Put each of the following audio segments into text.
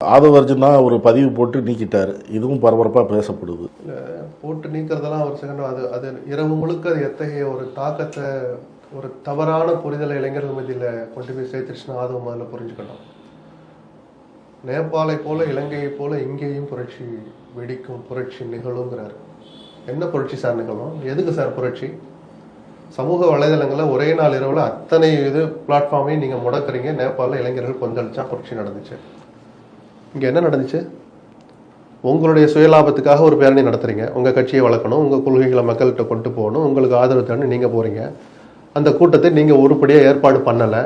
ஆதவ அர்ஜுனா ஒரு பதிவு போட்டு நீக்கிட்டார். இதுவும் பரபரப்பாக பேசப்படுது. போட்டு நீக்கிறதெல்லாம் ஒரு செகண்ட் அது இரவு முழுக்க அது எத்தகைய ஒரு தாக்கத்தை ஒரு தவறான புரிதலை இளைஞர்கள் மத்தியில் கொண்டு போய் சேர்த்துருச்சுன்னா ஆதவ முதல்ல புரிஞ்சுக்கணும். நேபாளை போல இலங்கையை போல இங்கேயும் புரட்சி வெடிக்கும், புரட்சி நிகழுங்கிறார். என்ன புரட்சி சார் நிகழும்? எதுக்கு சார் புரட்சி? சமூக வலைதளங்களில் ஒரே நாள் இரவில் அத்தனை பிளாட்ஃபார்மையும் நீங்கள் முடக்கிறீங்க. நேபாளில் இளைஞர்கள் கொந்தளிச்சா புரட்சி நடந்துச்சு. இங்கே என்ன நடந்துச்சு? உங்களுடைய சுயலாபத்துக்காக ஒரு பேரணி நடத்துறீங்க. உங்கள் கட்சியை வளர்க்கணும், உங்கள் கொள்கைகளை மக்கள்கிட்ட கொண்டு போகணும், உங்களுக்கு ஆதரவு தரணும், நீங்கள் போகிறீங்க. அந்த கூட்டத்தை நீங்கள் உருப்படியாக ஏற்பாடு பண்ணலை.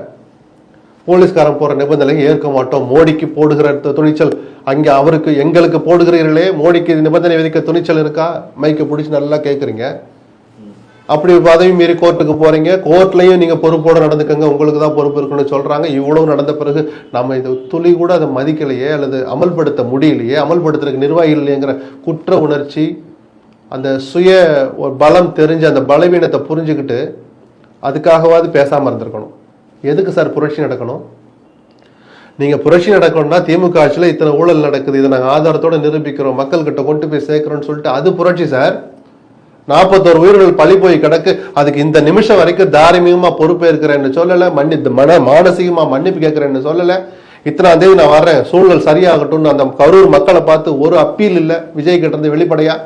போலீஸ்காரன் போகிற நிபந்தனை ஏற்க மாட்டோம். மோடிக்கு போடுகிற துணிச்சல் அங்கே அவருக்கு எங்களுக்கு போடுகிறீர்களே, மோடிக்கு நிபந்தனை விதிக்க துணிச்சல் இருக்கா? மைக்கை பிடிச்சி நல்லா கேட்குறீங்க. அப்படி பதவி மீறி கோர்ட்டுக்கு போறீங்க. கோர்ட்லையும் நீங்க பொறுப்போட நடந்துக்கங்க, உங்களுக்கு தான் பொறுப்பு இருக்குன்னு சொல்றாங்க. இவ்வளவு நடந்த பிறகு நம்ம இது துளி கூட அதை மதிக்கலையே அல்லது அமல்படுத்த முடியலையே, அமல்படுத்துறதுக்கு நிர்வாகிகள் இல்லையங்கிற குற்ற உணர்ச்சி, அந்த சுய பலம் தெரிஞ்சு அந்த பலவீனத்தை புரிஞ்சுக்கிட்டு அதுக்காகவாது பேசாம இருந்திருக்கணும். எதுக்கு சார் புரட்சி நடக்கணும்? நீங்க புரட்சி நடக்கணும்னா திமுக ஆட்சியில் இத்தனை ஊழல் நடக்குது, இதை நாங்கள் ஆதாரத்தோட நிரூபிக்கிறோம், மக்கள்கிட்ட கொண்டு போய் சேர்க்கிறோம்னு சொல்லிட்டு அது புரட்சி சார். 41 உயிர்கள் பழி போய் கிடக்கு. அதுக்கு இந்த நிமிஷம் வரைக்கும் தாரிமிகமா பொறுப்பேற்கிறேன்னு சொல்லல, மானசீகமா மன்னிப்பு கேட்கிறேன்னு சொல்லல. இத்தனாம் தேதி நான் வர்றேன், சூழல் சரியாகட்டும்னு அந்த கரூர் மக்களை பார்த்து ஒரு அப்பீல் இல்லை விஜய் கிட்ட இருந்து வெளிப்படையா.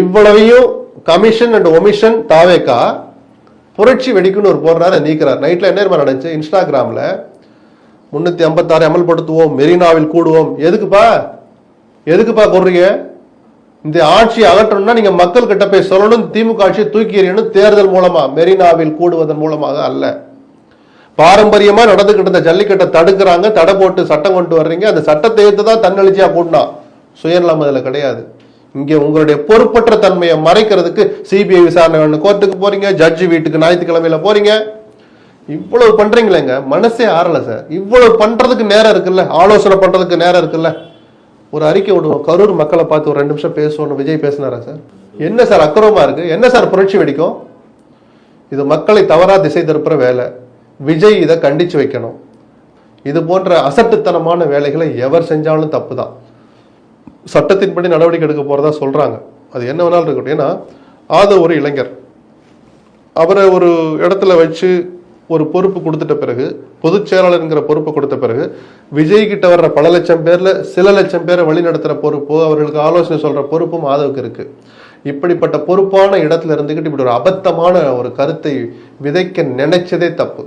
இவ்வளவையும் கமிஷன் அண்ட் ஒமிஷன் தாவேக்கா புரட்சி வெடிக்குன்னு ஒரு போடுறாரு, நீக்கிறார். நைட்ல என்ன நடந்துச்சு? இன்ஸ்டாகிராம்ல 356 அமல்படுத்துவோம், மெரினாவில் கூடுவோம். எதுக்குப்பா கொடுறீங்க? இந்த ஆட்சியை அகற்றணும்னா நீங்க மக்கள் கிட்ட போய் சொல்லணும், திமுக ஆட்சியை தூக்கி எறியணும். தேர்தல் மூலமா, மெரினாவில் கூடுவதன் மூலமாக அல்ல. பாரம்பரியமா நடந்துகிட்டு இருந்த ஜல்லிக்கட்டை தடுக்கிறாங்க, தடை போட்டு சட்டம் கொண்டு வர்றீங்க. அந்த சட்டத்தை ஏற்றுதான் தன்னெழுச்சியா கூட்டினா. சுயநலம் அதுல கிடையாது. இங்க உங்களுடைய பொறுப்பற்ற தன்மையை மறைக்கிறதுக்கு சிபிஐ விசாரணை வேணும், கோர்ட்டுக்கு போறீங்க, ஜட்ஜி வீட்டுக்கு ஞாயிற்றுக்கிழமையில போறீங்க. இவ்வளவு பண்றீங்களேங்க, மனசே ஆறல சார். இவ்வளவு பண்றதுக்கு நேரம் இருக்குல்ல, ஆலோசனை பண்றதுக்கு நேரம் இருக்குல்ல. ஒரு அறிக்கை விடுவோம், கரூர் மக்களை பார்த்து ஒரு 2 நிமிஷம் பேசுவோம். விஜய் பேசினாரா சார்? என்ன சார் அக்கிரமமா இருக்கு? என்ன சார் புரட்சி வெடிக்கும்? இது மக்களை தவறா திசை திருப்புற வேலை. விஜய் இதை கண்டிச்சு வைக்கணும். இது போன்ற அசட்டுத்தனமான வேலைகளை எவர் செஞ்சாலும் தப்பு தான். சட்டத்தின்படி நடவடிக்கை எடுக்க போறதா சொல்றாங்க. அது என்ன வேணாலும் இருக்கட்டும். ஏன்னா ஆதவ ஒரு இளைஞர், அவரை ஒரு இடத்துல வச்சு ஒரு பொறுப்பு கொடுத்துட்ட பிறகு, பொதுச் செயலாளர்ங்கிற பொறுப்பை கொடுத்த பிறகு, விஜய் கிட்ட வர்ற பல லட்சம் பேர்ல சில லட்சம் பேரை வழி நடத்துற பொறுப்பு, அவர்களுக்கு ஆலோசனை சொல்ற பொறுப்பும் ஆதவுக்கு இருக்கு. இப்படிப்பட்ட பொறுப்பான இடத்துல இருந்துகிட்டு இப்படி ஒரு அபத்தமான ஒரு கருத்தை விதைக்க நினைச்சதே தப்பு.